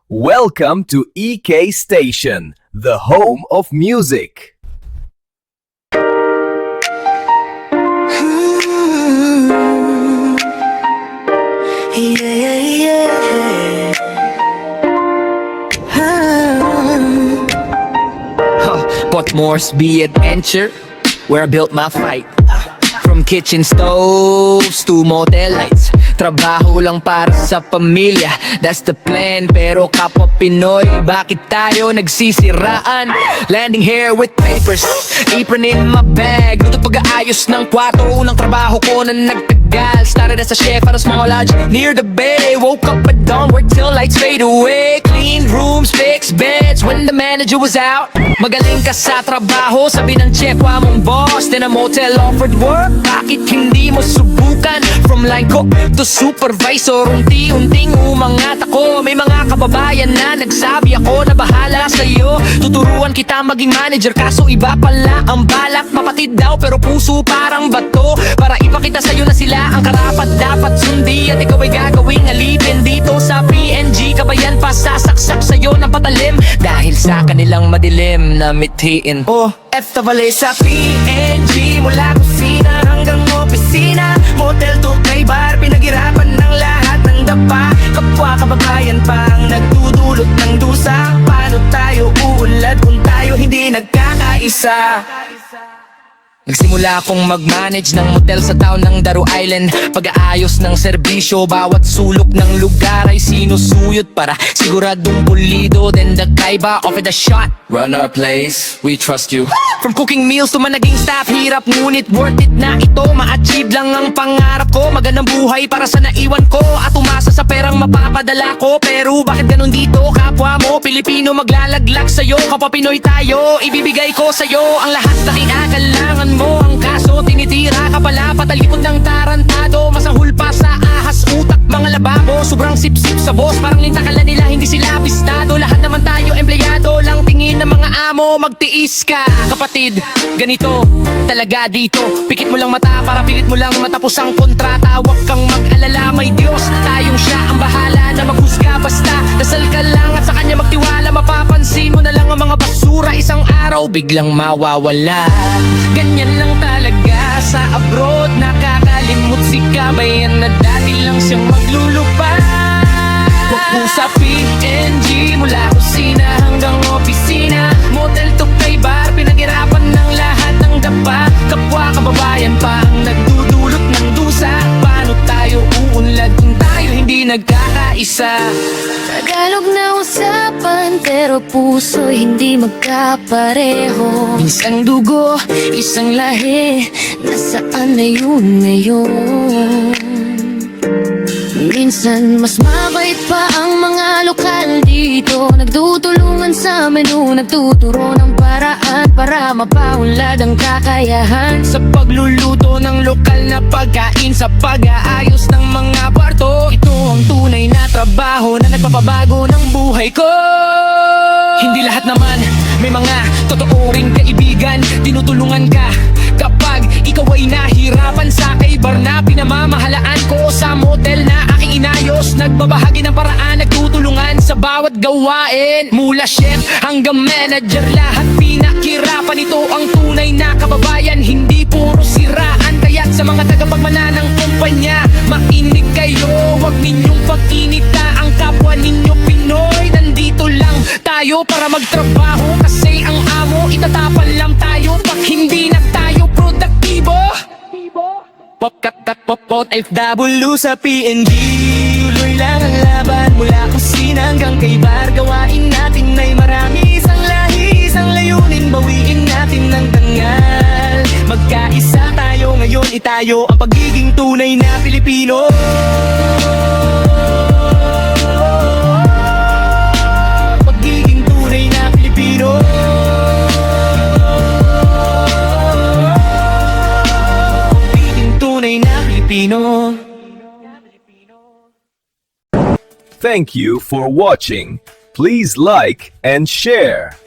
Welcome to EK Station, the home of music. What more's be adventure, where I built my fight. From kitchen stoves to motel lights, trabaho lang para sa pamilya, that's the plan. Pero kapwa Pinoy, bakit tayo nagsisiraan? Landing here with papers, apron in my bag, luto pag-aayos ng kwarto. Unang trabaho ko na nagtagal, started as a chef at a small lodge near the bay. Woke up at dawn, worked till lights fade away. Clean rooms, fixed beds when the manager was out. Magaling ka sa trabaho, sabi ng chef wa mong boss. Then a motel offered work, bakit hindi mo subukan? From line cook to supervisor, unti-unting umangat ako. May mga kababayan na nagsabi ako na bahala sa'yo, tuturuan kita maging manager. Kaso iba pala ang balak, mapatid daw pero puso parang bato. Para ipakita sa'yo na sila ang karapat dapat sundi, at ikaw ay gagawing alipin dito sa PNG. Kabayan pa sasaksak sa'yo ng patalim dahil sa kanilang madilim na mithiin. F Tavale sa PNG, mula kusina hanggang opisina, motel to kay bar, pinaghirapan ng lahat ng dapa. Kapwa kababayan pa ang nagdudulot ng dusa. Paano tayo uunlad kung tayo hindi nagkakaisa? Nagsimula akong mag-manage ng motel sa town ng Daru Island. Pag-aayos ng serbisyo, bawat sulok ng lugar ay sinusuyot para siguradong pulido. Then the kaiba offered a shot. Run our place, we trust you. From cooking meals to managing staff, hirap ngunit worth it na ito. Ma-achieve lang ang pangarap ko, magandang buhay para sa naiwan ko, at umasa sa perang mapapadala ko. Pero bakit ganun dito? Kapwa mo Pilipino maglalaglag sa'yo. Kapwa Pinoy tayo, ibibigay ko sa'yo ang lahat na kinakailangan mo. Ang kaso tinitira ka pala, patalikod ng tarantado. Masahul pa sa ahas, utak, mga lababo. Sobrang sip-sip sa boss, parang lintakala nila hindi sila pistado. Lahat naman tayo empleyado, lang tingin ng mga amo. Magtiis ka kapatid, ganito talaga dito. Pikit mo lang mata para pilit mo lang matapos ang kontrata. Huwag kang mag-alala, may Diyos, tayong siya ang bahala na maghusga. Basta dasal ka lang at sa kanya magtiwala. Mapapansin mo na lang ang mga basura, isang araw biglang mawawala. Ganyan lang talaga sa abroad, nakakalimot si kabayan na dati lang siyang maglulupad. Huwag mo sa PNG, mula kusina hanggang opisina, motel to kay bar, pinaghirapan ng lahat ng dapa. Kapwa kababayan pa ang nagdudulot ng dusa. Paano tayo uunlad kung tayo hindi nagkakaisa? Tagalog na usapan, pero puso hindi magkapareho. Isang dugo, Isang lahi, nasaan na yun ngayon? Minsan mas mabait pa ang mga lokal dito, nagtutulungan sa menu, nagtuturo ng paraan para mapaunlad ang kakayahan. sa pagluluto ng lokal na pagkain, sa pag-aayos ng mga kwarto, ito ang tunay na trabaho na nagpapabago ng buhay ko. Hindi lahat naman, may mga totoo ring kaibigan, tinutulungan ka kapag ikaw ay nahirapan. Sa kay bar na pinamamahalaan ko, sa motel na aking inayos, nagbabahagi ng paraan, nagtutulungan sa bawat gawain. Mula chef hanggang manager, lahat pinakirapan. Ito ang tunay na kababayan, hindi puro siraan. Kaya't sa mga tagapagmana ng kumpanya, makinig kayo, huwag ninyong pag-inita ang kapwa ninyo Pinoy. Nandito lang tayo para magtrabaho, kasi ang amo itatapan lang tayo pag hindi na tayo produktibo. Pop FW sa PNG, tuloy lang ang laban. Mula kusina hanggang kay bar, gawain natin ay marami. Isang lahi, isang layunin, bawiin natin ng tangal. Magkaisa tayo ngayon, itayo ang pagiging tunay na Pilipino. Pagiging tunay na Pilipino. Pagiging tunay na Pilipino. Thank you for watching. Please like and share.